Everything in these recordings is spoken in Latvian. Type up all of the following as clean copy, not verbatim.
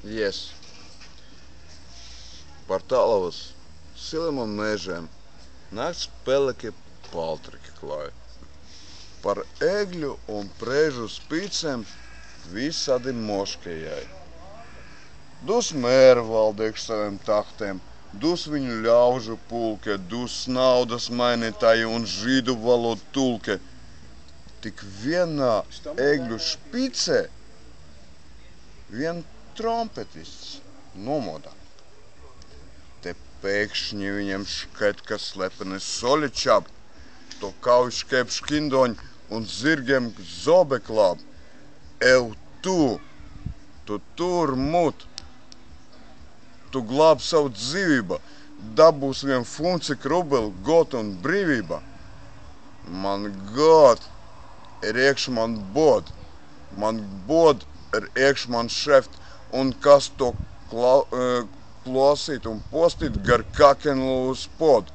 Yes. Par Tālavas siliem un mežiem nakts peleki paltriki klāj. Par egļu un prežu spīcēm visādi moškējai. Dus mēra valdnieks saviem tahtiem, dus viņu ļaužu pulke, dus naudas mainītāji un žīdu valodu tulke. Tik vienā egļu špicē vien trompetists nomodā. Te pēkšņi viņam šķiet, ka slepeni soļi čab, to kauj škēp škindoņi un zirgiem zobe klāb. Ev tu tur mut, tu glāb savu dzīvību, dabūs vien funci krubeli, got un brīvība. Man got iekš man bod iekš man šeft, un kas to klausīt un postīt gar kakenu uz pod.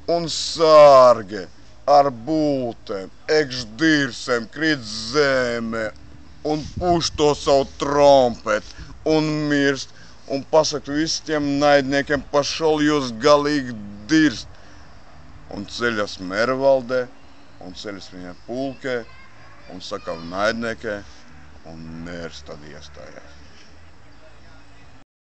Un sārge ar būtēm, iekš dīrsēm krīt zeme, un puš to savu trompeti, un mirst, un pasaka visiem naidniekiem pašol jūs galīgi dirst. Un ceļas Mervaldē, un ceļas viņa pulkē, un saka naidniekē, un mērs tad iestājās.